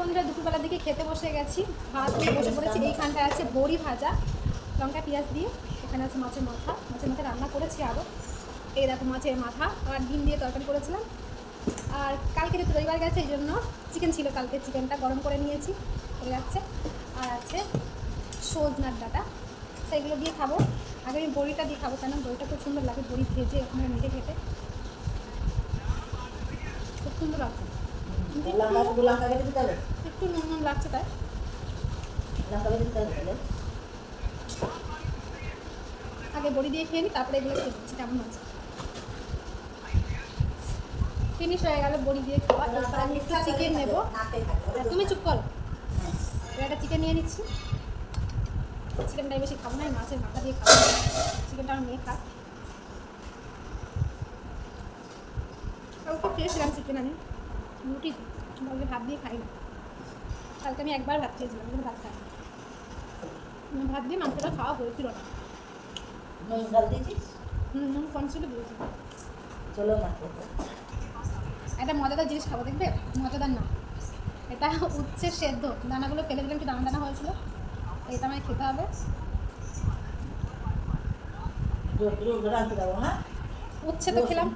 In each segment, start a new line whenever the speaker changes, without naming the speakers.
বন্ধুরা দুপুরবেলার দিকে খেতে বসে গেছি, ভাত নিয়ে বসে পড়েছি। এইখানটায় আছে বড়ি ভাজা, লঙ্কা পেঁয়াজ দিয়ে। এখানে আছে মাছের মাথা রান্না করেছি আরও। এই দেখো মাছের মাথা আর ডিম দিয়ে তরকারি করেছিলাম। আর কালকে যেহেতু রবিবার গেছে এই জন্য চিকেন ছিল, কালকে চিকেনটা গরম করে নিয়েছি, হয়ে যাচ্ছে। আর আছে সজনার ডাঁটা, সেগুলো দিয়ে খাবো। আগে আমি বড়িটা দিয়ে খাবো, কেন বড়িটা খুব সুন্দর লাগে, বড়ি ভেজে ওখানে মেখে খেতে খুব সুন্দর লাগছে। একটু নুন নুন লাগছে, তাই আগে বড়ি দিয়ে খেয়ে নিই, তারপরে এগুলো খেয়ে দিচ্ছি কেমন আছে। ফিনিশ হয়ে গেল বড়ি দিয়ে খাওয়া। এরপর আমি একটু চিকেন নেবো। তুমি চুপ করো, একটা চিকেন নিয়ে নিচ্ছি। চিকেনটাই বেশি খাবো না, মাছের মাথা দিয়ে খাবো। চিকেনটা আমার মেয়ে খাক। ওকে খেয়েছিলাম চিকেন আমি রুটি বললে, ভাত দিয়ে খাই না। কালকে আমি একবার ভাত খেয়েছিলাম, কিন্তু ভাত খাই না। ভাত দিয়ে মাংসটা খাওয়া হয়েছিল না। কম ছিল দিয়েছি। একটা মজাদার জিনিস খাবো, দেখবে? মজাদার না, এটা উচ্ছে সেদ্ধ, দানাগুলো ফেলে দিলাম, একটু দানা দানা হয়েছিল। এটা আমায় খেতে হবে। উচ্ছে তো খেলাম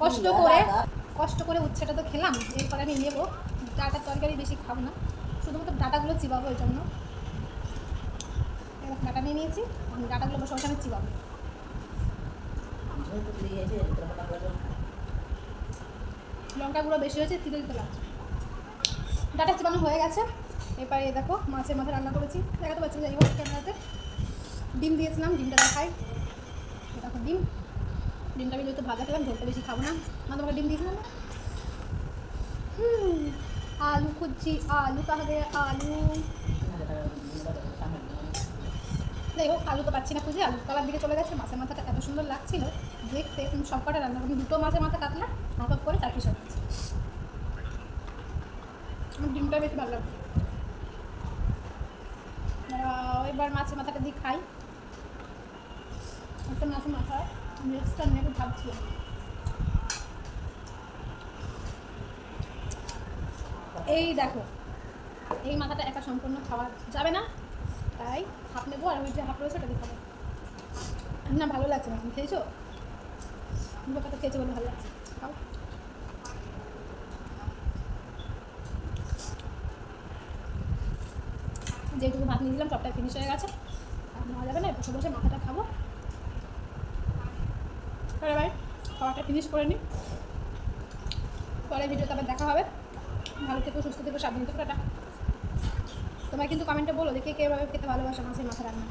কষ্ট করে উচ্ছেটা তো খেলাম। এরপরে আমি নেবো ডাঁটার তরকারি, বেশি খাবো না, শুধুমাত্র ডাঁটাগুলো চিবাবো। ওই জন্য ডাঁটা নিয়ে নিয়েছি, আমি ডাঁটাগুলো বসে বসে আমি চিবাবো। লঙ্কাগুলো বেশি হয়েছে, তিতে দিতে লাগছে। ডাঁটা চিবানো হয়ে গেছে। এরপরে দেখো মাছের মাথা রান্না করেছি, দেখাতে পাচ্ছি যাই হোক ক্যামেরাতে। ডিম দিয়েছিলাম, ডিমটা দেখাই। দেখো ডিমটা আমি যেহেতু ভাজা খেলাম, ঝোলটা বেশি খাবো না। তোমাকে ডিম দিয়েছিলাম না। आलू कुची, आलू कहाँ गया आलू? যাই হোক, আলু তো পাচ্ছি না খুঁজে, আলু তলার দিকে চলে গেছে। মাছের মাথাটা এত সুন্দর লাগছিল দেখতে, তুমি সব কটা রান্না করি। দুটো মাছের মাথা কাটলাম, হাফ হাফ করে 4 পিস হয়ে গেছে। আমার ডিমটা বেশি ভালো লাগছে। এবার মাছের মাথাটা দিয়ে খাই। একটা মাছের মাথা নেক্সটটা নেবো ভাবছিলাম। এই দেখো, এই মাথাটা একা সম্পূর্ণ খাওয়া যাবে না, তাই হাফ নেবো। আর ওই যে হাফ রয়েছে ওটা দিয়ে খাবো না। ভালো লাগছে না, তুমি খেয়েছো? কথা খেয়েছো বলে ভালো লাগছে, খাও। যেটুকু ভাত নিয়ে দিলাম সবটাই ফিনিশ হয়ে গেছে, আর নেওয়া যাবে না। বসে বসে মাথাটা খাবো। পরে ভাই খাওয়াটা ফিনিশ করে নিই, পরে ভিডিওতে আবার দেখা হবে। ভালো থেকো, সুস্থ থেকো, সাবধান থেকো। টাটা। তোমরা কিন্তু কমেন্টে বলো যে কে কীভাবে খেতে ভালোবাসো মাছের মাথা রান্না।